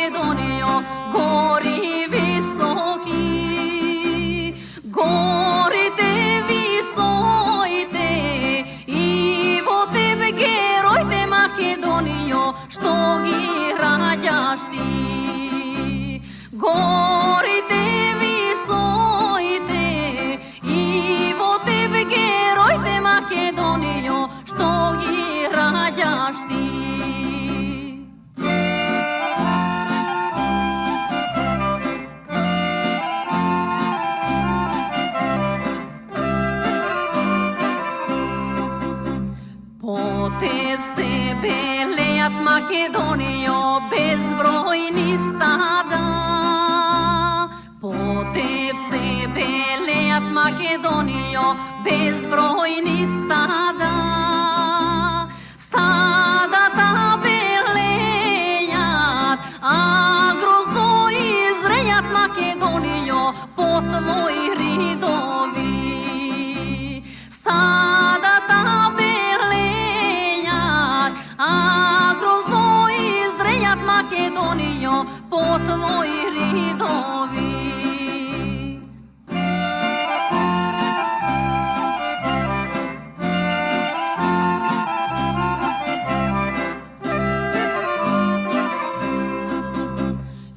Македонијо, гори високи, горите висоите, и во тебе героите, Македонијо, што ги раѓаш ти. Горите висоите, и во тебе героите, Македонијо, што ги раѓаш ти. Те в себе лејат, Македонијо, безбројни стада. По те в себе лејат, Македонијо, безбројни стада. Стадата белејат, а грозно изрејат, Македонијо, под твои ридови. Стадата а грозно изрејат, Македонијо, по твои ридови.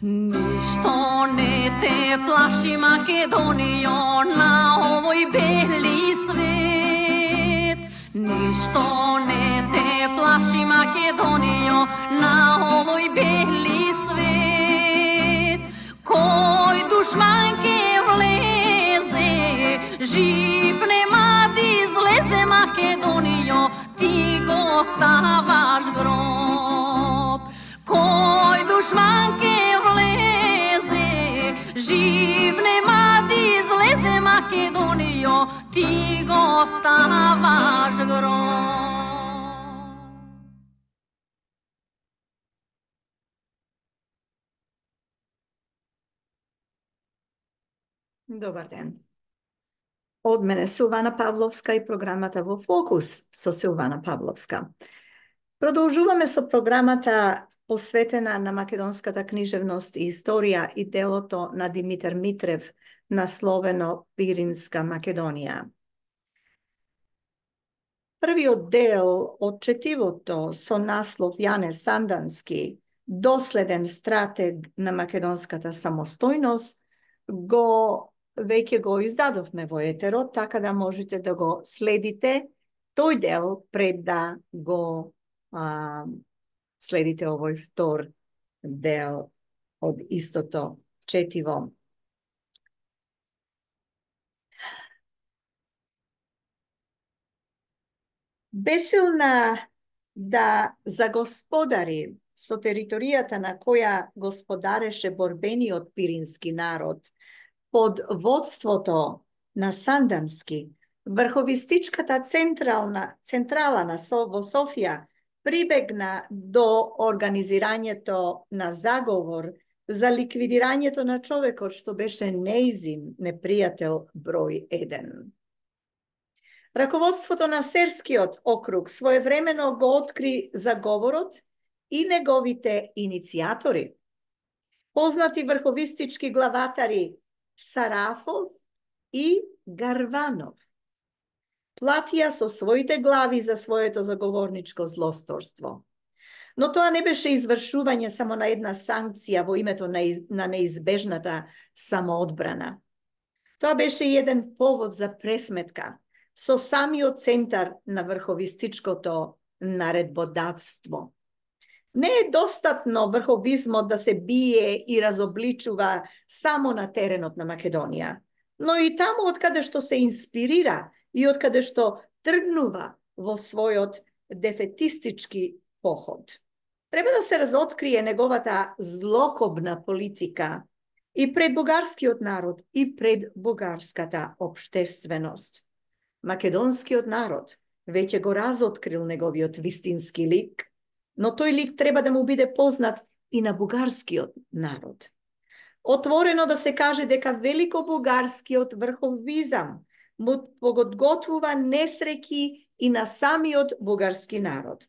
Ништо не те плаши, Македонијо, на овој бели свет. Ништо не те плаши, Македонијо, на овој бели свет. Кој душман ке влезе, жив нема да излезе, Македонијо, ти го оставаш гроб. Кој душман ке влезе, жив нема да излезе, Македонијо, ти го оставаш гроб. Добар ден. Од мене Силвана Павловска и програмата Во фокус со Силвана Павловска. Продолжуваме со програмата посветена на македонската книжевност и историја и делото на Димитар Митрев, насловено Пиринска Македонија. Првиот дел од четивото со наслов Јане Сандански, доследен стратег на македонската самостојност, веќе го издадовме во етерот, така да можете да го следите тој дел пред да го следите овој втор дел од истото четиво. Бесилна да загосподари со територијата на која господареше борбениот пирински народ под водството на Сандански, врховистичката централа во Софија прибегна до организирањето на заговор за ликвидирањето на човекот што беше неизин непријател број 1. Раководството на Серскиот округ своевремено го откри заговорот и неговите иницијатори, познати врховистички главатари Сарафов и Гарванов, платија со своите глави за своето заговорничко злосторство. Но тоа не беше извршување само на една санкција во името на неизбежната самоодбрана. Тоа беше еден повод за пресметка со самиот центар на врховистичкото наредбодавство. Не е достатно врховизмот да се бие и разобличува само на теренот на Македонија, но и таму од каде што се инспирира и од каде што тргнува во својот дефетистички поход. Треба да се разоткрие неговата злокобна политика и пред бугарскиот народ и пред бугарската општественост. Македонскиот народ веќе го разоткрил неговиот вистински лик, но тој лик треба да му биде познат и на бугарскиот народ. Отворено да се каже дека великобугарскиот врховизам му подготвува несреќи и на самиот бугарски народ.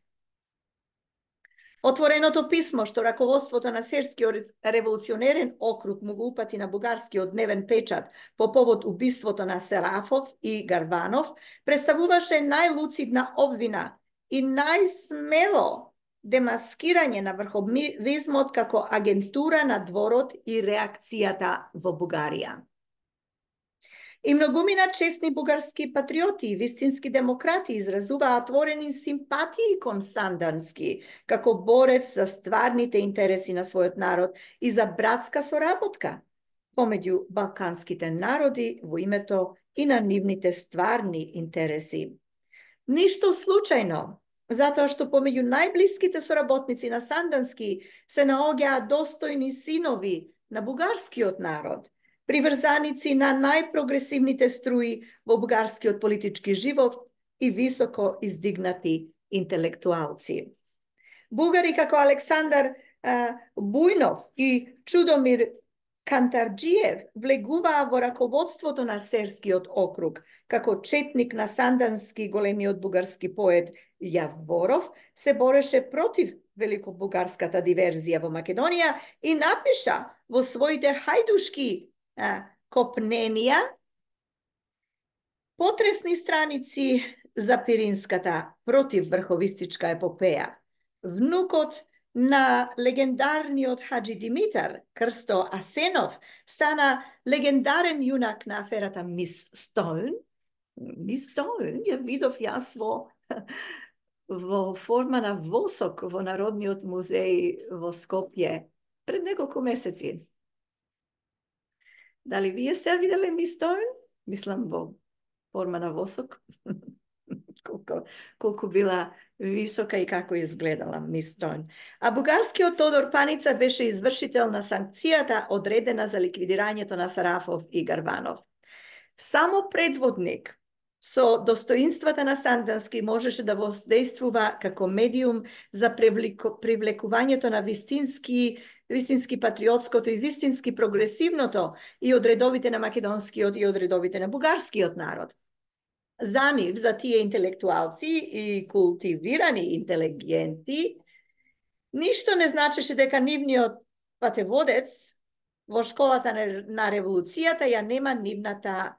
Отвореното писмо, што раководството на Серскиот револуционерен округ му го упати на бугарскиот дневен печат по повод убиството на Сарафов и Гарванов, представуваше најлуцидна обвина и најсмело демаскирање на врховизмот како агентура на дворот и реакцијата во Бугарија. И многумина честни бугарски патриоти и вистински демократи изразуваа отворени симпатии кон Сандански, како борец за стварните интереси на својот народ и за братска соработка помеѓу балканските народи во името и на нивните стварни интереси. Ништо случајно, затоа што помеѓу најблиските соработници на Сандански се наоѓаа достојни синови на бугарскиот народ, приврзаници на најпрогресивните струи во бугарскиот политички живот и високо издигнати интелектуалци. Бугари како Александар Бујнов и Чудомир Кантарджиев влегуваа во раководството на Серскиот округ, како четник на Сандански, големиот бугарски поет Јаворов се бореше против великобугарската диверзија во Македонија и напиша во своите хајдушки копненија потресни страници за Пиринската против врховистичка епопеја. Внукот на легендарниот Хаджи Димитар, Крсто Асенов, стана легендарен јунак на аферата Мис Стоун. Мис Стоун ја видов јас во форма на восок во Народниот музеј во Скопје пред неколку месеци. Дали вие се виделе Мис Стоун? Мислам во форма на восок. колку била висока и како изгледала Мис Стоун. А бугарскиот Тодор Паница беше извршител на санкцијата одредена за ликвидирањето на Сарафов и Гарванов. Само предводник со достоинствата на Сандански можеше да воздействува како медиум за привлекувањето на вистински патриотското и вистински прогресивното и од редовите на македонскиот и од редовите на бугарскиот народ. За нив, за тие интелектуалци и култивирани интелигенти, ништо не значеше дека нивниот патеводец во школата на револуцијата ја нема нивната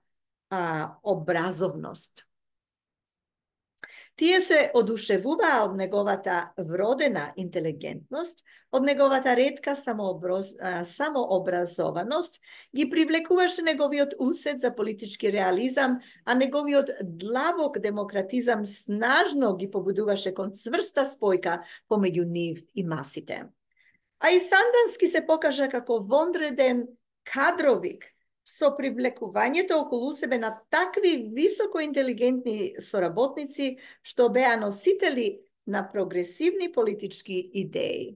образовност. Тие се одушевуваа од неговата вродена интелигентност, од неговата ретка самообразованост, ги привлекуваше неговиот усет за политички реализам, а неговиот длабок демократизам снажно ги побудуваше кон цврста спојка помеѓу нив и масите. А и Сандански се покажа како вонреден кадровик, со привлекувањето околу себе на такви високо интелигентни соработници, што беа носители на прогресивни политички идеи.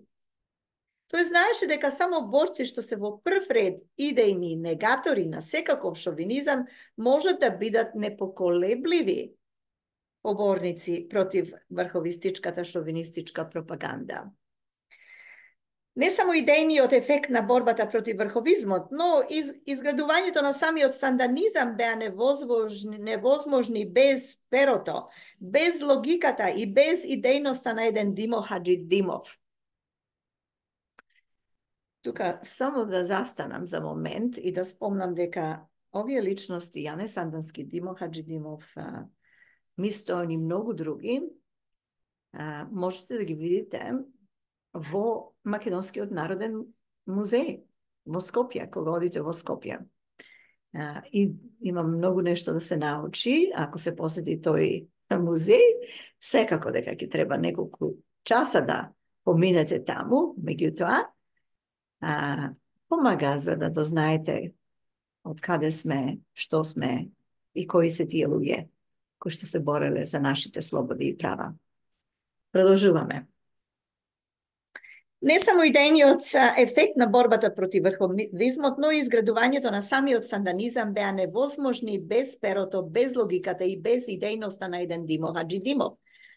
Тој знаеше дека само борци што се во прв ред идејни негатори на секаков шовинизам можат да бидат непоколебливи поборници против врховистичката шовинистичка пропаганда. Не само идејниот ефект на борбата против врховизмот, но изградувањето на самиот санданизам беа невозможни без перото, без логиката и без идејноста на еден Димо Хаджи Димов. Тука само да застанам за момент и да спомнам дека овие личности, Јане Сандански, Димо Хаджи Димов, Мис Стоун и многу други, можете да ги видите во Македонскиот народен музеј во Скопје, кога одите во Скопје. И има многу нешто да се научи, ако се посети тој музеј, секако дека ќе треба неколку часа да поминете таму, меѓутоа, помага за да дознаете од каде сме, што сме и кои се тие луѓе кои што се бореле за нашите слободи и права. Продолжуваме. Не само идејниот ефект на борбата против врховизмот, но и изградувањето на самиот санданизам беа невозможни без перото, без логиката и без идејноста на еден Димо Хаджи Димов.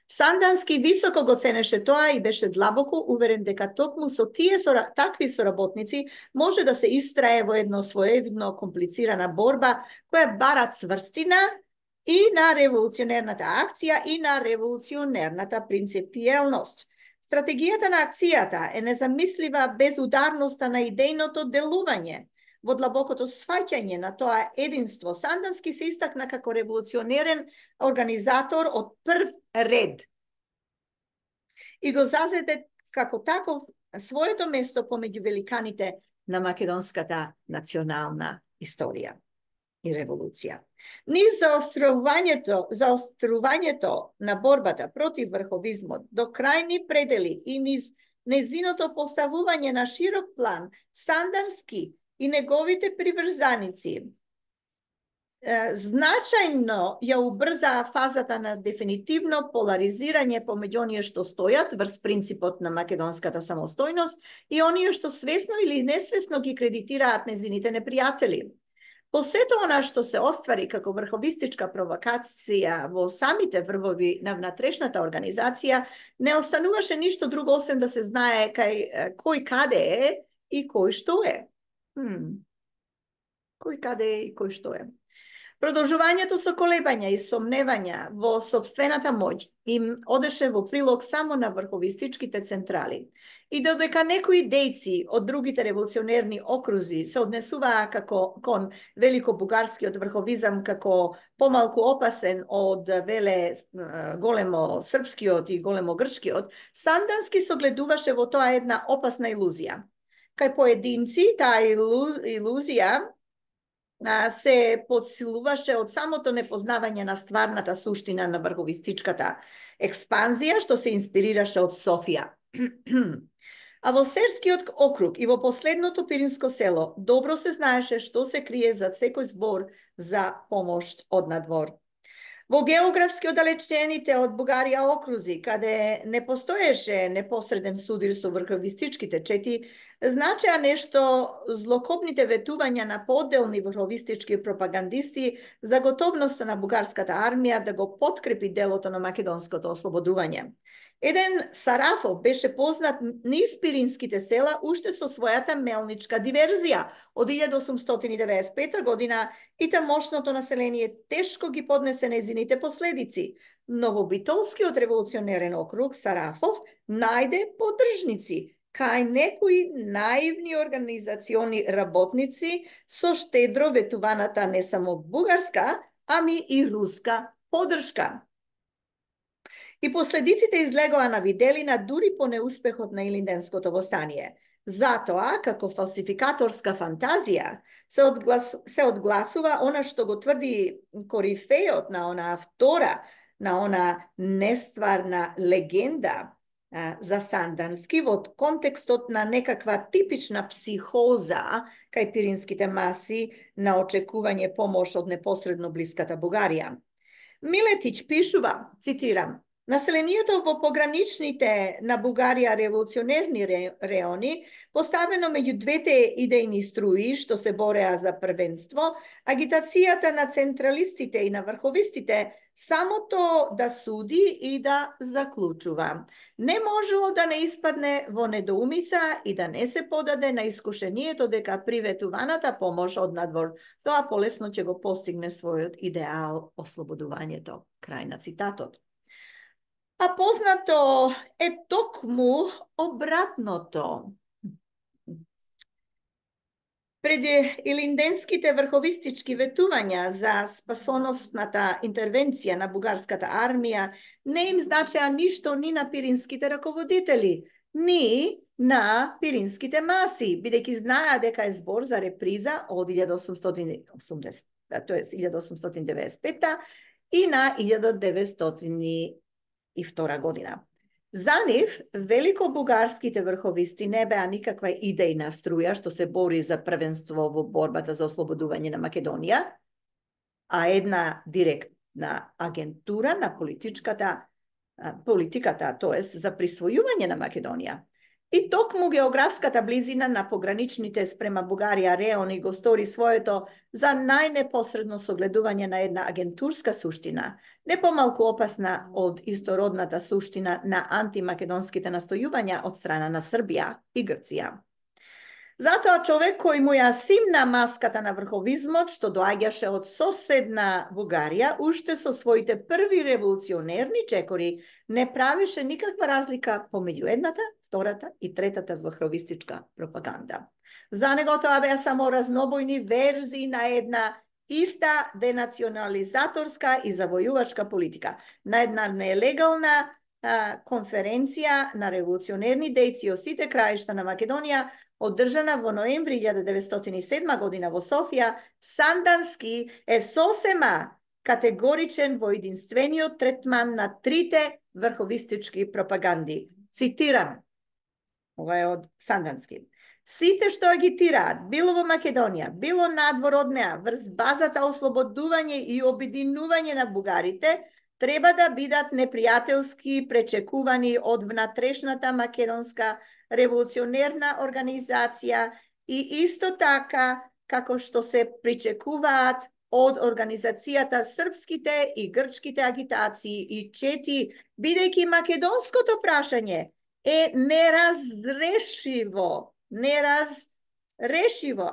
Сандански високо го ценеше тоа и беше длабоко уверен дека токму со тие такви соработници може да се истрае во едно своевидно комплицирана борба која бара цврстина и на револуционерната акција и на револуционерната принципиелност. Стратегијата на акцијата е незамислива без ударноста на идејното делување. Во длабокото сваќање на тоа единство, Сандански се истакна како револуционерен организатор од прв ред и го зазеде како таков своето место помеѓу великаните на македонската национална историја и револуција. Низ заострувањето на борбата против врховизмот до крајни предели и низ незиното поставување на широк план, Сандански и неговите приврзаници значајно ја убрзаа фазата на дефинитивно поларизирање помеѓу оние што стојат врз принципот на македонската самостојност и оние што свесно или несвесно ги кредитираат незините непријатели. По сето она што се оствари како врховистичка провокација во самите врвови на внатрешната организација, не остануваше ништо друго освен да се знае кој каде е и кој што е. Кој каде е и кој што е. Продолжувањето со колебања и сомневања во собствената моќ им одеше во прилог само на врховистичките централи. И додека некои дејци од другите револуционерни окрузи се однесуваа кон великобугарскиот врховизам како помалку опасен од големо српскиот и големо грчкиот, Сандански согледуваше во тоа една опасна илузија. Кај поединци таа илузија се подсилуваше од самото непознавање на стварната суштина на врховистичката експанзија, што се инспирираше од Софија. А во Серскиот округ и во последното Пиринско село добро се знаеше што се крие за секој збор за помош од надвор. Во географски оддалечените од Бугарија окрузи, каде не постоеше непосреден судир со врховистичките чети, значеа нешто злокобните ветувања на поделни врховистички пропагандисти за готовноста на бугарската армија да го подкрепи делото на македонското ослободување. Еден Сарафов беше познат низ Пиринските села уште со својата мелничка диверзија од 1895 година и тамошното население тешко ги поднесе незините последици. Но во Битолскиот револуционерен округ Сарафов најде поддржници кај некои наивни организациони работници со штедро ветуваната не само бугарска, ами и руска поддршка. И последиците излегоа на виделина дури по неуспехот на Илинденското востание. Затоа, како фалсификаторска фантазија, се одгласува она што го тврди корифејот на она втора, на она нестварна легенда за Сандански во контекстот на некаква типична психоза кај пиринските маси на очекување помош од непосредно блиската Бугарија. Милетич пишува, цитирам, населението во пограничните на Бугарија револуционерни реони, поставено меѓу двете идејни струи што се бореа за првенство, агитацијата на централистите и на врховистите самото да суди и да заклучува. Не можело да не испадне во недоумица и да не се подаде на искушението дека приветуваната помош од надвор тоа полесно ќе го постигне својот идеал ослободувањето. Крај на цитатот. А познато е токму обратното. Пред илинденските врховистички ветувања за спасоносната интервенција на бугарската армија не им значеа ништо ни на пиринските раководители, ни на пиринските маси, бидејќи знаеа дека е збор за реприза од 1895 и на 1902 година. За нив, великобугарските врховисти не беа никаква идејна струја што се бори за првенство во борбата за ослободување на Македонија, а една директна агентура на политиката, тоест за присвојување на Македонија. И токму географската близина на пограничните спрема Бугарија реони го стори своето за најнепосредно согледување на една агентурска суштина, не помалку опасна од истородната суштина на антимакедонските настојувања од страна на Србија и Грција. Затоа човек кој му ја симна маската на врховизмот, што доаѓаше од соседна Бугарија, уште со своите први револуционерни чекори, не правише никаква разлика помеѓу едната, втората и третата врховистичка пропаганда. За него тоа беа само разнобојни верзии на една иста денационализаторска и завојувачка политика, на една нелегална конференција на револуционерни дејци од сите краишта на Македонија, одржана во ноември 1907 година во Софија, Сандански е сосема категоричен во единствениот третман на трите врховистички пропаганди. Цитирам, ова е од Сандански. Сите што агитираат, било во Македонија, било надвор од неа, врз базата ослободување и обединување на бугарите, треба да бидат непријателски пречекувани од внатрешната македонска револуционерна организација и исто така како што се причекуваат од организацијата српските и грчките агитации и чети, бидејќи македонското прашање е неразрешиво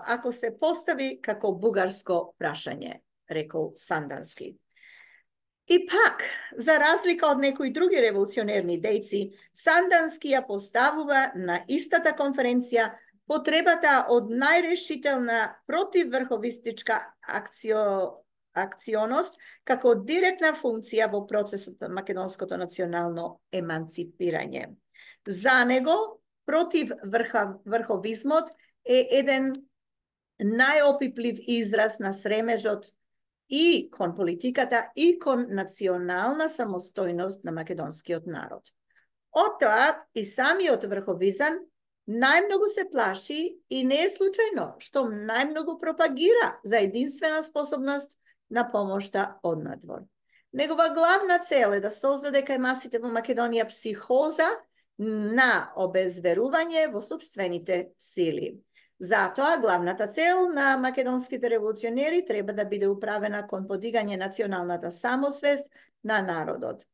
ако се постави како бугарско прашање, рекол Сандански. И пак, за разлика од некои други револуционерни дејци, Сандански ја поставува на истата конференција потребата од најрешителна противврховистичка акционост како директна функција во процесот на македонското национално еманципирање. За него, противврховизмот е еден најопиплив израз на сремежот и кон политиката и кон национална самостојност на македонскиот народ. Од тоа и самиот врховизам најмногу се плаши и не е случајно што најмногу пропагира за единствена способност на помошта од надвор. Негова главна цел е да создаде кај масите во Македонија психоза на обезверување во собствените сили. Затоа, главната цел на македонските револуционери треба да биде управена кон подигање националната самосвест на народот.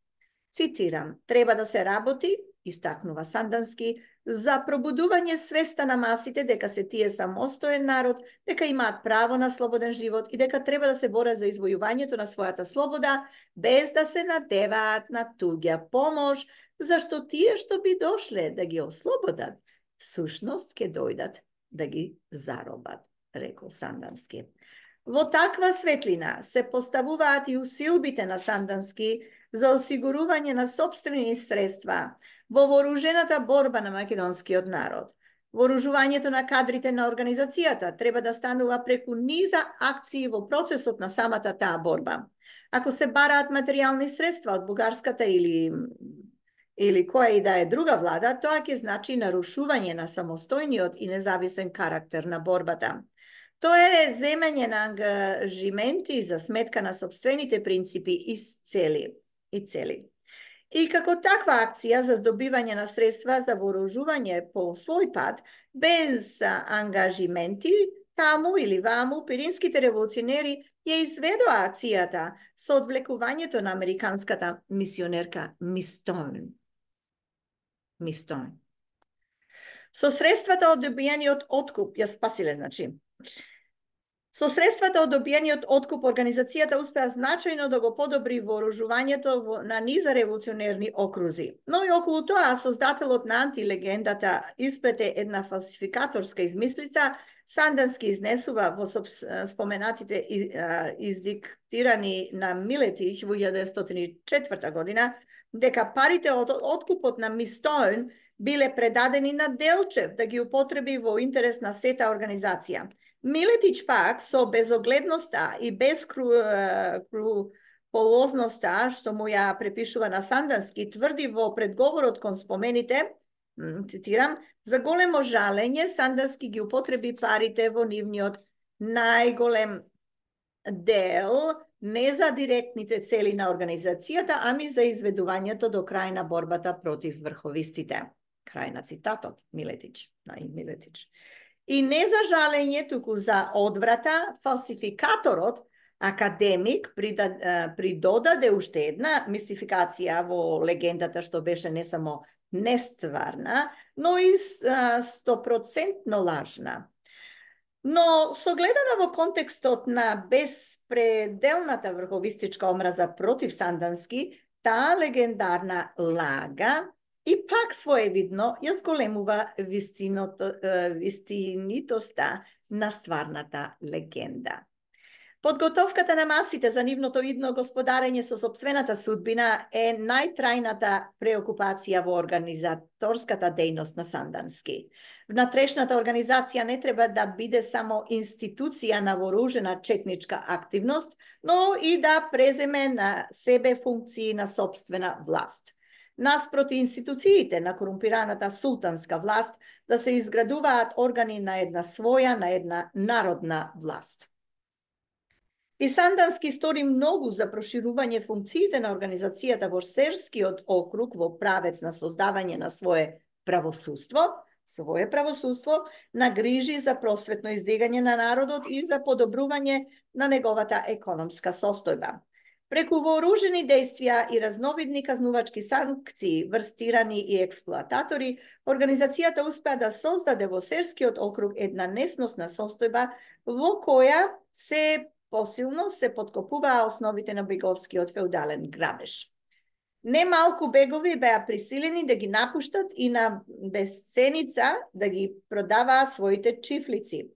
Цитирам, треба да се работи, истакнува Сандански, за пробудување свеста на масите дека се тие самостоен народ, дека имаат право на слободен живот и дека треба да се борат за извојувањето на својата слобода, без да се надеваат на туѓа помош, зашто тие што би дошле да ги ослободат, всушност ќе дојдат да ги заробат, рекол Сандански. Во таква светлина се поставуваат и усилбите на Сандански за осигурување на собствени средства во вооружената борба на македонскиот народ. Вооружувањето на кадрите на организацијата треба да станува преку низа акции во процесот на самата таа борба. Ако се бараат материјални средства од бугарската или која и да е друга влада, тоа ќе значи нарушување на самостојниот и независен карактер на борбата. Тоа е земање на ангажименти за сметка на собствените принципи и цели. И како таква акција за здобивање на средства за вооружување по свој пат, без ангажименти, таму или ваму, пиринските револуционери ја изведоа акцијата со одвлекувањето на американската мисионерка Мистон. Со средствата од добиениот откуп, ја спасиле, значи. Со средствата од добиениот откуп, организацијата успеа значајно да го подобри вооружувањето на низа револуционерни окрузи. Но и околу тоа, создателот на антилегендата исплете една фалсификаторска измислица. Сандански изнесува во споменатите издиктирани на Милетич во 1904 година, дека парите од откупот на Мистојн биле предадени на Делчев да ги употреби во интерес на сета организација. Милетич пак со безогледноста и безкруполозноста, што му ја препишува на Сандански, тврди во предговорот кон спомените, цитирам, за големо жалење Сандански ги употреби парите во нивниот најголем дел не за директните цели на организацијата, ами за изведувањето до крај на борбата против врховистите. Крај на цитатот, Милетич. И не за жалење, туку за одврата, фалсификаторот, академик, придодаде уште една мистификација во легендата, што беше не само нестварна, но и 100% лажна. Но согледана во контекстот на безпределната врховистичка омраза против Сандански, таа легендарна лага и пак своевидно ја зголемува вистинитоста на стварната легенда. Подготовката на масите за нивното идно господарење со сопствената судбина е најтрајната преокупација во организаторската дејност на Сандански. Внатрешната организација не треба да биде само институција на вооружена четничка активност, но и да преземе на себе функции на сопствена власт. Наспроти институциите на корумпираната султанска власт да се изградуваат органи на една своја, на една народна власт. И Сандански стори многу за проширување функциите на организацијата во Серскиот округ во правец на создавање на свое правосудство, на грижи за просветно издигање на народот и за подобрување на неговата економска состојба. Преку вооружени действија и разновидни казнувачки санкции врстирани и експлоататори, организацијата успеа да создаде во Серскиот округ една несносна состојба во која се посилно се подкопуваа основите на беговскиот феудален грабеж. Немалку бегови беа присилени да ги напуштат и на безценица да ги продаваат своите чифлици.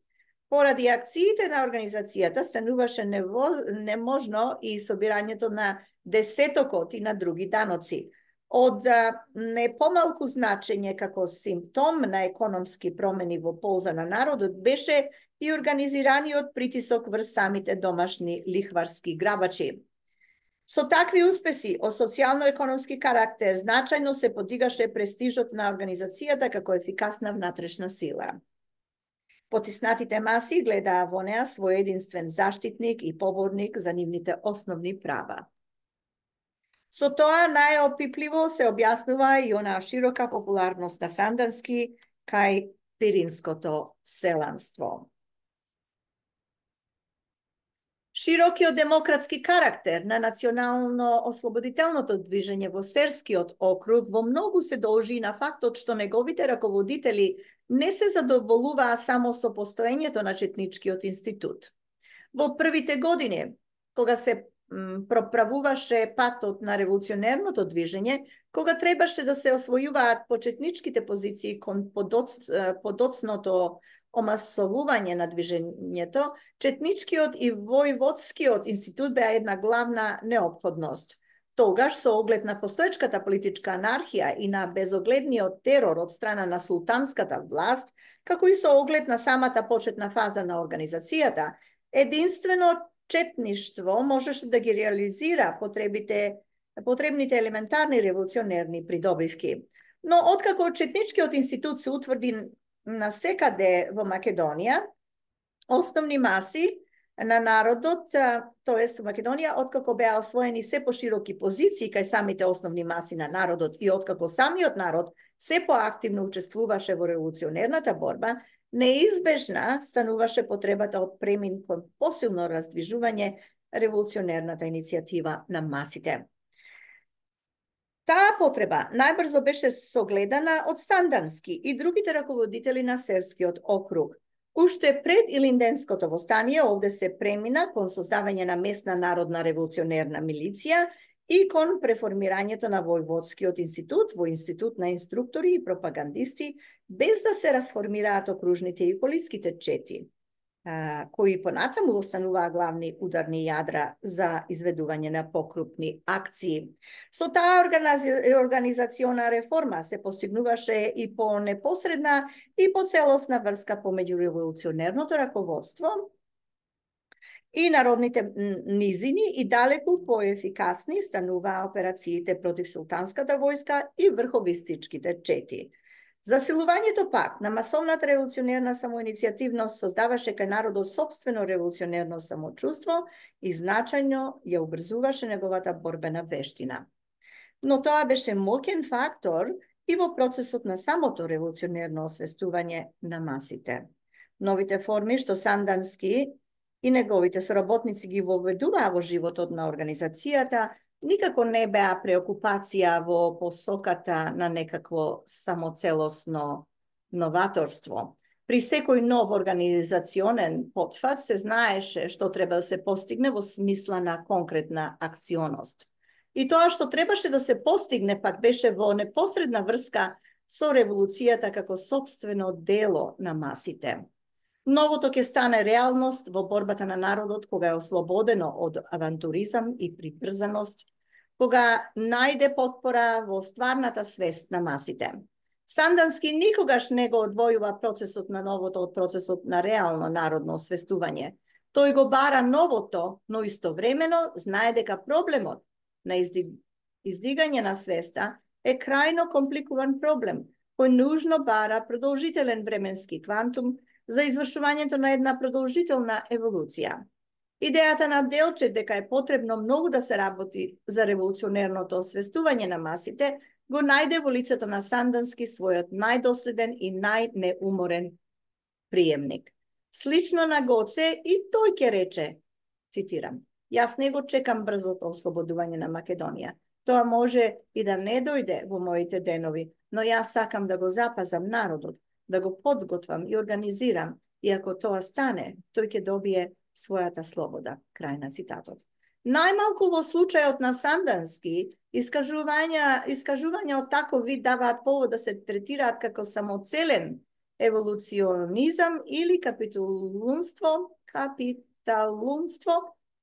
Поради акциите на организацијата стануваше неможно и собирањето на десетокот и на други даноци. Од не помалку значење како симптом на економски промени во полза на народот беше и организираниот притисок врз самите домашни лихварски грабачи. Со такви успеси од социјално-економски карактер значајно се подигаше престижот на организацијата како ефикасна внатрешна сила. Потиснатите маси гледаа во неа свој единствен заштитник и поборник за нивните основни права. Со тоа најопипливо се објаснува и онаа широка популарност на Сандански кај пиринското селанство. Широкиот демократски карактер на национално-ослободителното движење во Серскиот округ во многу се должи на фактот што неговите раководители не се задоволуваа само со постоењето на четничкиот институт. Во првите години, кога се проправуваше патот на револуционерното движење, кога требаше да се освојуваат почетничките позиции кон подоцното омасовување на движењето, четничкиот и војводскиот институт беа една главна неопходност. Тогаш, со оглед на постоечката политичка анархија и на безогледниот терор од страна на султанската власт, како и со оглед на самата почетна фаза на организацијата, единствено четништво можеше да ги реализира потребните елементарни револуционерни придобивки. Но откако четничкиот институт се утврди насекаде во Македонија, основни маси на народот, тоест во Македонија, откако беа освоени се пошироки позиции кај самите основни маси на народот и откако самиот народ се поактивно учествуваше во револуционерната борба, неизбежна стануваше потребата од премин кон посилно раздвижување револуционерната иницијатива на масите. Таа потреба најбрзо беше согледана од Сандански и другите раководители на Серскиот округ. Уште пред Илинденското востание овде се премина кон создавање на местна народна револуционерна милиција и кон преформирањето на војводскиот институт во институт на инструктори и пропагандисти, без да се расформираат окружните и полиските чети, кои понатаму остануваа главни ударни јадра за изведување на покрупни акции. Со таа организациона реформа се постигнуваше и по непосредна и по целосна врска помеѓу револуционерното раководство и народните низини и далеку поефикасни стануваа операциите против султанската војска и врховистичките чети. Засилувањето пак на масовната револуционерна самоиницијативност создаваше кај народот собствено револуционерно самочувство и значајно ја убрзуваше неговата борбена вештина. Но тоа беше моќен фактор и во процесот на самото револуционерно освестување на масите. Новите форми што Сандански и неговите соработници ги воведуваа во животот на организацијата никако не беа преокупација во посоката на некакво самоцелосно новаторство. При секој нов организационен потфат се знаеше што треба да се постигне во смисла на конкретна акционост. И тоа што требаше да се постигне пак беше во непосредна врска со револуцијата како собствено дело на масите. Новото ќе стане реалност во борбата на народот кога е ослободено од авантуризам и прибрзаност, кога најде потпора во стварната свест на масите. Сандански никогаш не го одвојува процесот на новото од процесот на реално народно освестување. Тој го бара новото, но истовремено знае дека проблемот на издигање на свеста е крајно компликуван проблем, кој нужно бара продолжителен временски квантум за извршувањето на една продолжителна еволуција. Идејата на Делчев дека е потребно многу да се работи за револуционерното освестување на масите го најде во лицето на Сандански својот најдоследен и најнеуморен приемник. Слично на Гоце и тој ќе рече, цитирам, јас не го чекам брзото ослободување на Македонија. Тоа може и да не дојде во моите денови, но јас сакам да го запазам народот, да го подготвам и организирам, и ако тоа стане, тој ќе добие својата слобода. Крај на цитатот. Најмалку во случајот на Сандански, искажувања од таков вид даваат повод да се третираат како самоцелен еволуционизам или капиталунство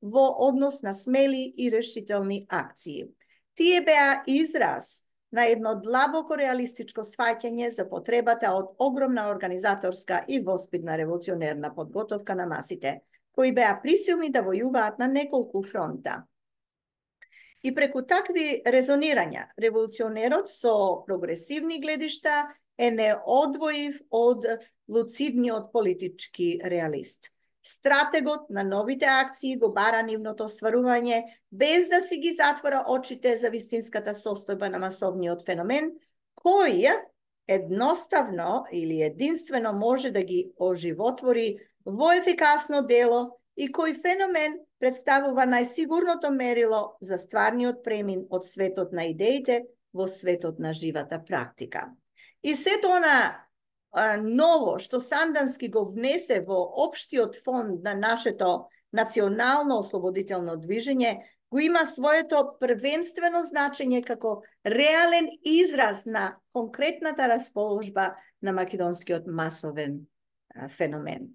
во однос на смели и решителни акции. Тие беа израз на едно длабоко реалистичко сваќање за потребата од огромна организаторска и воспитна револуционерна подготовка на масите, кои беа присилни да војуваат на неколку фронта. И преку такви резонирања, револуционерот со прогресивни гледишта е неодвоив од луцидниот политички реалист. Стратегот на новите акции го бара нивното остварување без да си ги затвора очите за вистинската состојба на масовниот феномен, кој едноставно или единствено може да ги оживотвори во ефикасно дело и кој феномен представува најсигурното мерило за стварниот премин од светот на идеите во светот на живата практика. И сето она ново што Сандански го внесе во општиот фонд на нашето национално ослободително движење, го има своето првенствено значење како реален израз на конкретната расположба на македонскиот масовен феномен.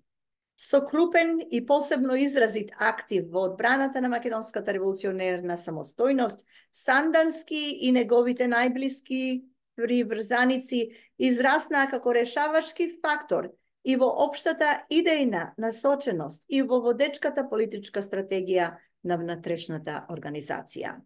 Со крупен и посебно изразит актив во одбраната на македонската револуционерна самостојност, Сандански и неговите најблиски приврзаници израснаа како решавачки фактор и во општата идејна насоченост и во водечката политичка стратегија на внатрешната организација.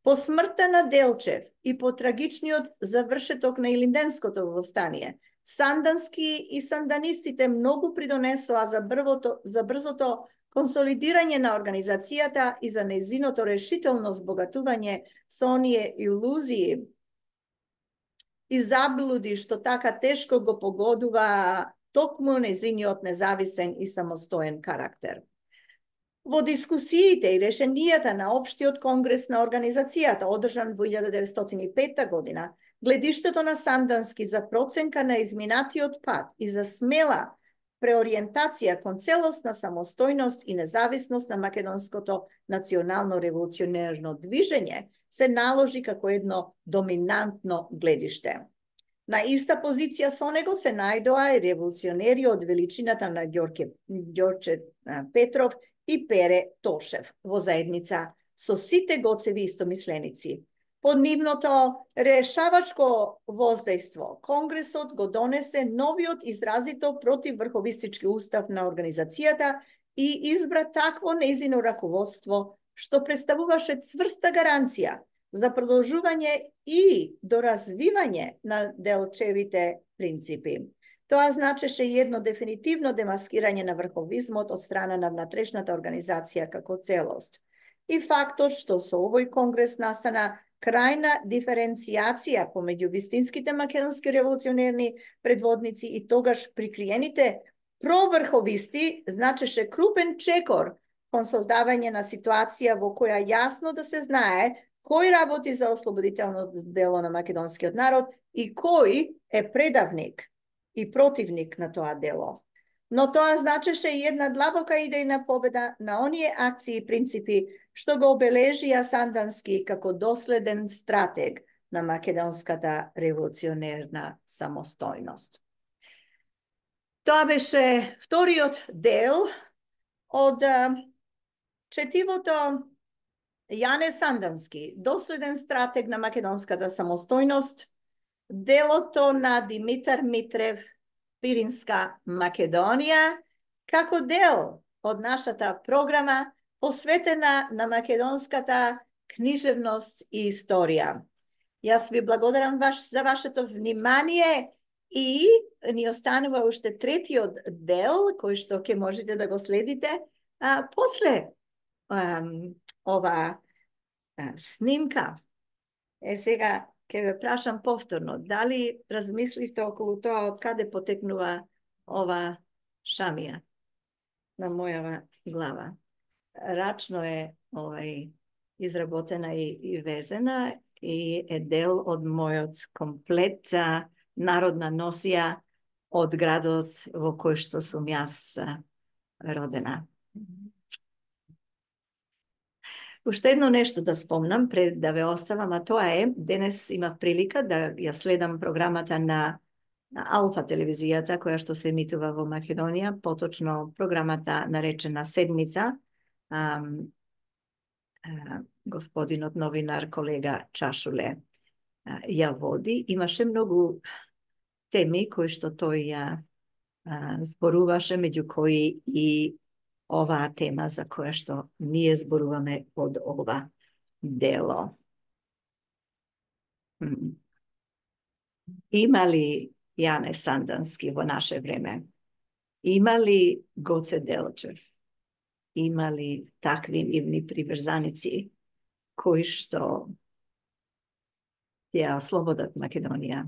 По смртта на Делчев и по трагичниот завршеток на Илинденското восстание, Сандански и санданистите многу придонесоа за брзото консолидирање на организацијата и за нејзиното решително збогатување со оние илузии и заблуди што така тешко го погодува токму нејзиниот независен и самостоен карактер. Во дискусиите и решенијата на Општиот конгрес на организацијата, одржан во 1905 година, гледиштето на Сандански за проценка на изминатиот пат и за смела преориентација кон целосна самостојност и независност на македонското национално револуционерно движење се наложи како едно доминантно гледиште. На иста позиција со него се најдоа и револуционери од величината на Ѓорче Петров и Пере Тошев во заедница со сите Гоцеви истомисленици. Под нивното решавачко воздейство, Конгресот го донесе новиот изразито противврховистички устав на организацијата и избра такво нејзино раководство, што представуваше цврста гаранција за продолжување и доразвивање на Делчевите принципи. Тоа значеше едно дефинитивно демаскирање на врховизмот од страна на внатрешната организација како целост. И фактот што со овој конгрес настана крајна диференцијација помеѓу вистинските македонски револуционерни предводници и тогаш прикриените проврховисти, значеше крупен чекор кон создавање на ситуација во која јасно да се знае кој работи за ослободително дело на македонскиот народ и кој е предавник и противник на тоа дело. Но тоа значеше и една длабока идејна победа на оние акции и принципи што го обележија Сандански како доследен стратег на македонската револуционерна самостојност. Тоа беше вториот дел од четивото Јане Сандански, доследен стратег на македонската самостојност, делото на Димитар Митрев, Пиринска Македонија, како дел од нашата програма посветена на македонската книжевност и историја. Јас ви благодарам за вашето внимание и ни останува уште третиот дел, кој што ќе можете да го следите после ова снимка. Сега ќе ве прашам повторно, дали размислите околу тоа од каде потекнува ова шамија на мојава глава? Рачно е изработена и везена и е дел од мојот комплет народна носија од градот во кој што сум јас родена. Уште едно нешто да спомнам пред да ве оставам, а тоа е, денес имав прилика да ја следам програмата на Алфа телевизијата, која што се емитува во Македонија, поточно програмата наречена Седмица. Господинот новинар, колега Чашуле ја води. Имаше многу теми кои што тој ја зборуваше, меѓу кои и оваа тема за која што ние зборуваме од ова дело. Има ли Јане Сандански во наше време? Има ли Гоце Делчев? Има ли такви нивни приврзаници кои што ја ослободат Македонија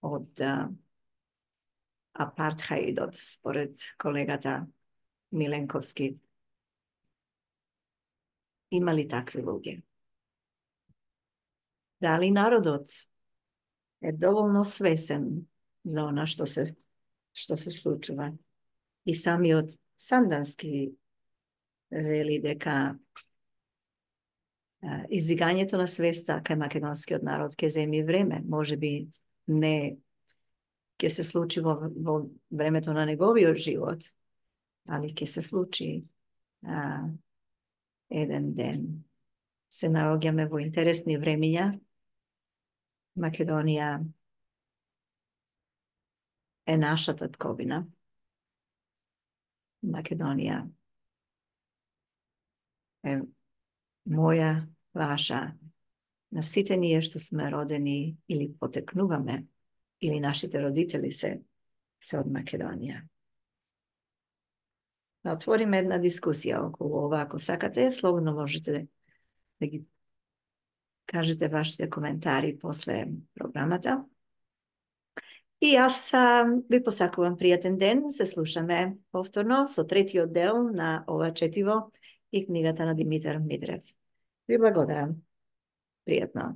од апартхаидот, според колегата Миленковски? Има ли такви луѓе? Дали народот е доволно свесен за она што се случува? И самиот Сандански вели дека издигањето на свеста кај македонскиот народ ќе земи време, можеби не ќе се случи во времето на неговиот живот, али ќе се случи еден ден. Се наоѓаме во интересни времиња. Македонија е наша татковина. Македонија е моја, ваша, на сите ние што сме родени или потекнуваме, или нашите родители се од Македонија. Да отвориме една дискусија околу ова, ако сакате, слободно можете да ги кажете вашите коментари после програмата. И јас ви посакувам пријатен ден, се слушаме повторно со третиот дел на ова четиво и книгата на Димитар Митрев. Ви благодарам. Пријатно.